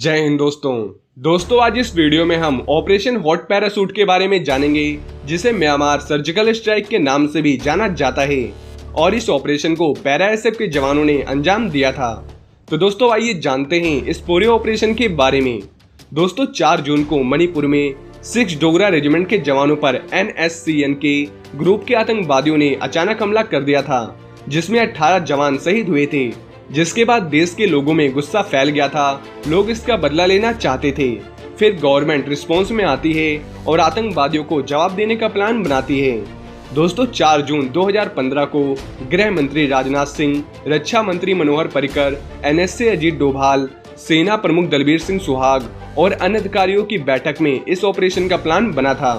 जय हिंद दोस्तों आज इस वीडियो में हम ऑपरेशन हॉट पैराशूट के बारे में जानेंगे, जिसे म्यांमार सर्जिकल स्ट्राइक के नाम से भी जाना जाता है और इस ऑपरेशन को पैरा एसएफ के जवानों ने अंजाम दिया था। तो दोस्तों आइए जानते हैं इस पूरे ऑपरेशन के बारे में। दोस्तों 4 जून को मणिपुर में 6 डोगरा रेजिमेंट के जवानों पर NSCN के ग्रुप के आतंकवादियों ने अचानक हमला कर दिया था, जिसमें 18 जवान शहीद हुए थे। जिसके बाद देश के लोगों में गुस्सा फैल गया था, लोग इसका बदला लेना चाहते थे। फिर गवर्नमेंट रिस्पॉन्स में आती है और आतंकवादियों को जवाब देने का प्लान बनाती है। दोस्तों 4 जून 2015 को गृह मंत्री राजनाथ सिंह, रक्षा मंत्री मनोहर पर्रिकर, NSA अजीत डोभाल, सेना प्रमुख दलबीर सिंह सुहाग और अन्य अधिकारियों की बैठक में इस ऑपरेशन का प्लान बना था।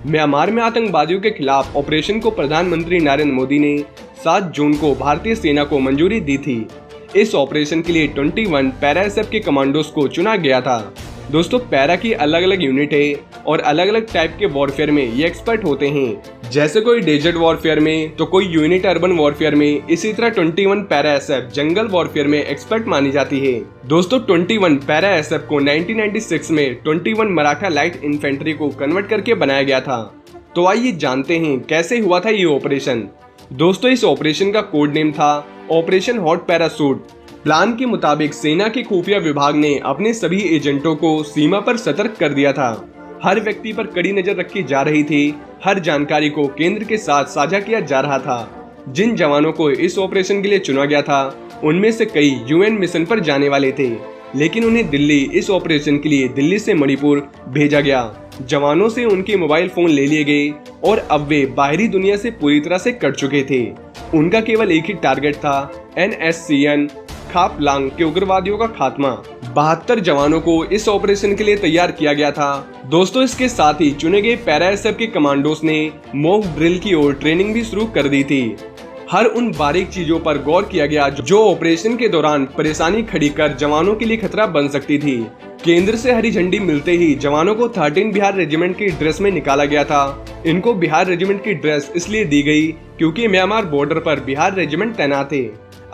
म्यांमार में आतंकवादियों के खिलाफ ऑपरेशन को प्रधानमंत्री नरेंद्र मोदी ने 7 जून को भारतीय सेना को मंजूरी दी थी। इस ऑपरेशन के लिए 21 पैरा एसएफ के कमांडोज को चुना गया था। दोस्तों पैरा की अलग अलग यूनिट है और अलग अलग टाइप के वॉरफेयर में ये एक्सपर्ट होते हैं। जैसे कोई डेजर्ट वॉरफेयर में तो कोई यूनिट अर्बन वॉरफेयर में, इसी तरह 21 पैरा एसएफ जंगल वॉरफेयर में एक्सपर्ट मानी जाती है। दोस्तों 21 पैरा एसएफ को 1996 में 21 मराठा लाइट इन्फेंट्री को कन्वर्ट करके बनाया गया था। तो आइए जानते हैं कैसे हुआ था ये ऑपरेशन। दोस्तों इस ऑपरेशन का कोड नेम था ऑपरेशन हॉट पैराशूट। प्लान के मुताबिक सेना के खुफिया विभाग ने अपने सभी एजेंटों को सीमा पर सतर्क कर दिया था। हर व्यक्ति पर कड़ी नजर रखी जा रही थी। हर जानकारी को केंद्र के साथ साझा किया जा रहा था। जिन जवानों को इस ऑपरेशन के लिए चुना गया था, उनमें से कई UN मिशन पर जाने वाले थे, लेकिन उन्हें दिल्ली इस ऑपरेशन के लिए दिल्ली से मणिपुर भेजा गया। जवानों से उनके मोबाइल फोन ले लिए गए और अब वे बाहरी दुनिया से पूरी तरह से कट चुके थे। उनका केवल एक ही टारगेट था, NSCN खापलांग के उग्रवादियों का खात्मा। 72 जवानों को इस ऑपरेशन के लिए तैयार किया गया था। दोस्तों इसके साथ ही चुने गए पैरा एसएफ के कमांडोस ने मॉक ड्रिल की ओर ट्रेनिंग भी शुरू कर दी थी। हर उन बारीक चीजों पर गौर किया गया जो ऑपरेशन के दौरान परेशानी खड़ी कर जवानों के लिए खतरा बन सकती थी। केंद्र से हरी झंडी मिलते ही जवानों को 13 बिहार रेजिमेंट की ड्रेस में निकाला गया था। इनको बिहार रेजिमेंट की ड्रेस इसलिए दी गई क्योंकि म्यांमार बॉर्डर पर बिहार रेजिमेंट तैनात है।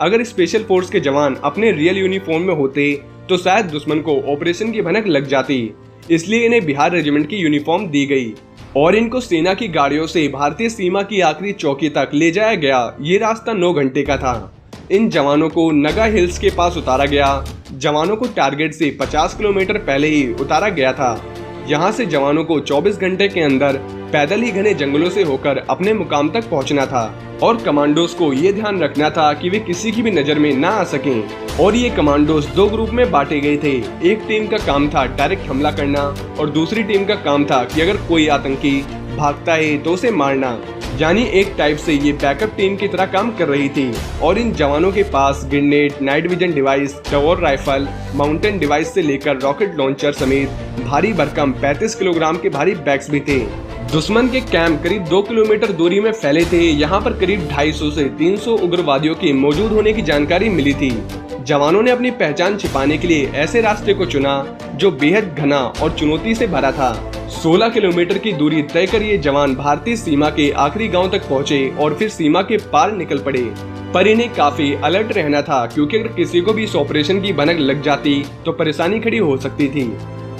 अगर स्पेशल फोर्स के जवान अपने रियल यूनिफॉर्म में होते तो शायद दुश्मन को ऑपरेशन की भनक लग जाती, इसलिए इन्हें बिहार रेजिमेंट की यूनिफॉर्म दी गई और इनको सेना की गाड़ियों से भारतीय सीमा की आखिरी चौकी तक ले जाया गया। ये रास्ता 9 घंटे का था। इन जवानों को नगा हिल्स के पास उतारा गया। जवानों को टारगेट से 50 किलोमीटर पहले ही उतारा गया था। यहाँ से जवानों को 24 घंटे के अंदर पैदल ही घने जंगलों से होकर अपने मुकाम तक पहुँचना था और कमांडोज को ये ध्यान रखना था कि वे किसी की भी नजर में ना आ सकें। और ये कमांडोज 2 ग्रुप में बांटे गए थे। एक टीम का काम था डायरेक्ट हमला करना और दूसरी टीम का काम था कि अगर कोई आतंकी भागता है तो उसे मारना। यानी एक टाइप से ये बैकअप टीम की तरह काम कर रही थी। और इन जवानों के पास grenade, night vision device, Tavor rifle, mountain device से लेकर रॉकेट लॉन्चर समेत भारी भरकम 35 किलोग्राम के भारी बैग्स भी थे। दुश्मन के कैंप करीब 2 किलोमीटर दूरी में फैले थे। यहाँ पर करीब 250 से 300 उग्रवादियों के मौजूद होने की जानकारी मिली थी। जवानों ने अपनी पहचान छिपाने के लिए ऐसे रास्ते को चुना जो बेहद घना और चुनौती से भरा था। 16 किलोमीटर की दूरी तय कर ये जवान भारतीय सीमा के आखिरी गांव तक पहुंचे और फिर सीमा के पार निकल पड़े। पर इन्हें काफी अलर्ट रहना था, क्योंकि अगर किसी को भी इस ऑपरेशन की भनक लग जाती तो परेशानी खड़ी हो सकती थी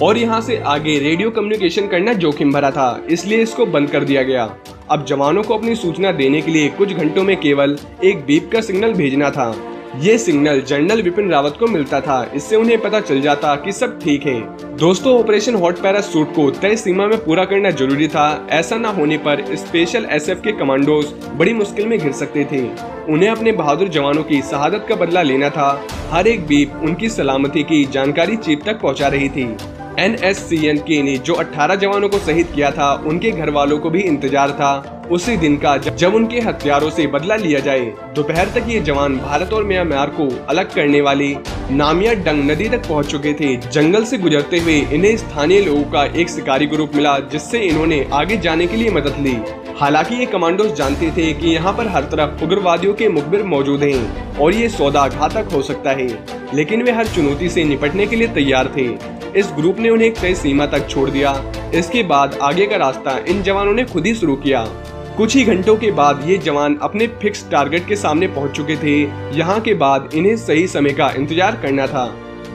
और यहाँ से आगे रेडियो कम्युनिकेशन करना जोखिम भरा था, इसलिए इसको बंद कर दिया गया। अब जवानों को अपनी सूचना देने के लिए कुछ घंटों में केवल एक बीप का सिग्नल भेजना था। ये सिग्नल जनरल विपिन रावत को मिलता था। इससे उन्हें पता चल जाता कि सब ठीक है। दोस्तों ऑपरेशन हॉट पैराशूट को तय सीमा में पूरा करना जरूरी था। ऐसा न होने पर स्पेशल एसएफ के कमांडोज बड़ी मुश्किल में घिर सकते थे। उन्हें अपने बहादुर जवानों की शहादत का बदला लेना था। हर एक बीप उनकी सलामती की जानकारी चीफ तक पहुँचा रही थी। NSCN ने जो 18 जवानों को शहीद किया था, उनके घर वालों को भी इंतजार था उसी दिन का जब उनके हत्यारों से बदला लिया जाए। दोपहर तक ये जवान भारत और म्यांमार को अलग करने वाली नामिया डंग नदी तक पहुंच चुके थे। जंगल से गुजरते हुए इन्हें स्थानीय लोगों का एक शिकारी ग्रुप मिला, जिससे इन्होंने आगे जाने के लिए मदद ली। हालांकि ये कमांडोज जानते थे कि यहाँ पर हर तरफ उग्रवादियों के मुखबिर मौजूद हैं और ये सौदा घातक हो सकता है, लेकिन वे हर चुनौती से निपटने के लिए तैयार थे। इस ग्रुप ने उन्हें एक तय सीमा तक छोड़ दिया। इसके बाद आगे का रास्ता इन जवानों ने खुद ही शुरू किया। कुछ ही घंटों के बाद ये जवान अपने फिक्स टारगेट के सामने पहुंच चुके थे। यहाँ के बाद इन्हें सही समय का इंतजार करना था।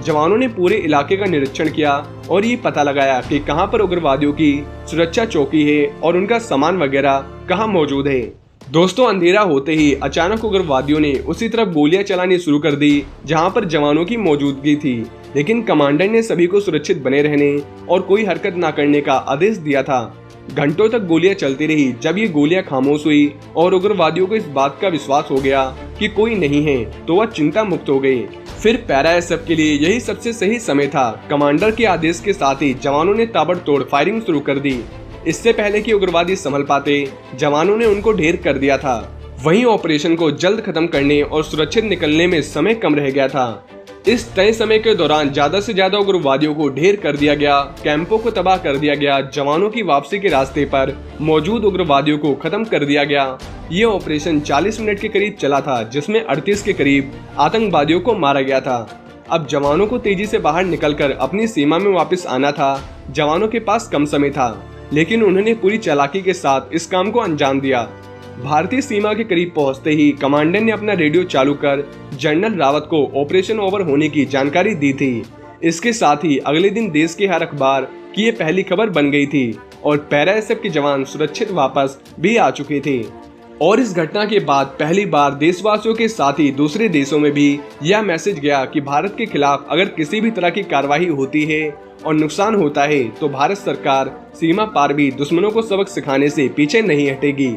जवानों ने पूरे इलाके का निरीक्षण किया और ये पता लगाया कि कहां पर उग्रवादियों की सुरक्षा चौकी है और उनका सामान वगैरह कहां मौजूद है। दोस्तों, अंधेरा होते ही अचानक उग्रवादियों ने उसी तरफ गोलियां चलानी शुरू कर दी जहां पर जवानों की मौजूदगी थी, लेकिन कमांडर ने सभी को सुरक्षित बने रहने और कोई हरकत न करने का आदेश दिया था। घंटों तक गोलियां चलती रही। जब ये गोलियां खामोश हुई और उग्रवादियों को इस बात का विश्वास हो गया कि कोई नहीं है, तो वह चिंता मुक्त हो गए। फिर पैरा एसएफ के लिए यही सबसे सही समय था। कमांडर के आदेश के साथ ही जवानों ने ताबड़तोड़ फायरिंग शुरू कर दी। इससे पहले कि उग्रवादी संभल पाते, जवानों ने उनको ढेर कर दिया था। वहीं ऑपरेशन को जल्द खत्म करने और सुरक्षित निकलने में समय कम रह गया था। इस तय समय के दौरान ज्यादा से ज्यादा उग्रवादियों को ढेर कर दिया गया, कैंपों को तबाह कर दिया गया, जवानों की वापसी के रास्ते पर मौजूद उग्रवादियों को खत्म कर दिया गया। ये ऑपरेशन 40 मिनट के करीब चला था, जिसमें 38 के करीब आतंकवादियों को मारा गया था। अब जवानों को तेजी से बाहर निकलकर अपनी सीमा में वापस आना था। जवानों के पास कम समय था, लेकिन उन्होंने पूरी चालाकी के साथ इस काम को अंजाम दिया। भारतीय सीमा के करीब पहुंचते ही कमांडर ने अपना रेडियो चालू कर जनरल रावत को ऑपरेशन ओवर होने की जानकारी दी थी। इसके साथ ही अगले दिन देश के हर अखबार की ये पहली खबर बन गई थी और पैरा एसएफ के जवान सुरक्षित वापस भी आ चुके थे। और इस घटना के बाद पहली बार देशवासियों के साथ ही दूसरे देशों में भी यह मैसेज गया कि भारत के खिलाफ अगर किसी भी तरह की कार्रवाई होती है और नुकसान होता है, तो भारत सरकार सीमा पार भी दुश्मनों को सबक सिखाने से पीछे नहीं हटेगी।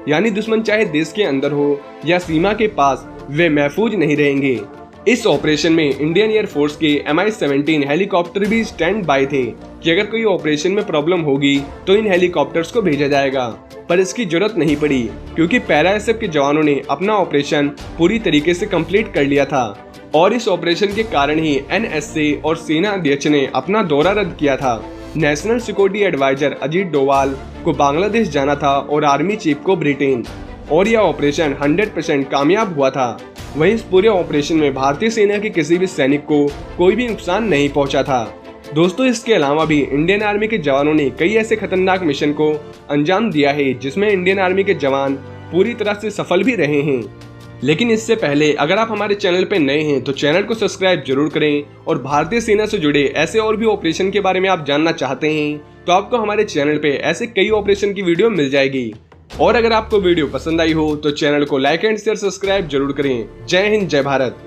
यानी दुश्मन चाहे देश के अंदर हो या सीमा के पास, वे महफूज नहीं रहेंगे। इस ऑपरेशन में इंडियन एयरफोर्स के Mi-17 हेलीकॉप्टर भी स्टैंड बाय थे कि अगर कोई ऑपरेशन में प्रॉब्लम होगी तो इन हेलीकॉप्टर्स को भेजा जाएगा, पर इसकी जरूरत नहीं पड़ी क्योंकि पैरा एसएफ के जवानों ने अपना ऑपरेशन पूरी तरीके से कंप्लीट कर लिया था। और इस ऑपरेशन के कारण ही NSA और सेना अध्यक्ष ने अपना दौरा रद्द किया था। National security adviser Ajit Doval को बांग्लादेश जाना था और आर्मी चीफ को ब्रिटेन, और यह ऑपरेशन 100% कामयाब हुआ था। वहीं इस पूरे ऑपरेशन में भारतीय सेना के किसी भी सैनिक को कोई भी नुकसान नहीं पहुंचा था। दोस्तों, इसके अलावा भी इंडियन आर्मी के जवानों ने कई ऐसे खतरनाक मिशन को अंजाम दिया है जिसमें इंडियन आर्मी के जवान पूरी तरह से सफल भी रहे हैं। लेकिन इससे पहले अगर आप हमारे चैनल पर नए हैं तो चैनल को सब्सक्राइब जरूर करें, और भारतीय सेना से जुड़े ऐसे और भी ऑपरेशन के बारे में आप जानना चाहते हैं तो आपको हमारे चैनल पे ऐसे कई ऑपरेशन की वीडियो मिल जाएगी। और अगर आपको वीडियो पसंद आई हो तो चैनल को लाइक एंड शेयर सब्सक्राइब जरूर करें। जय हिंद, जय भारत।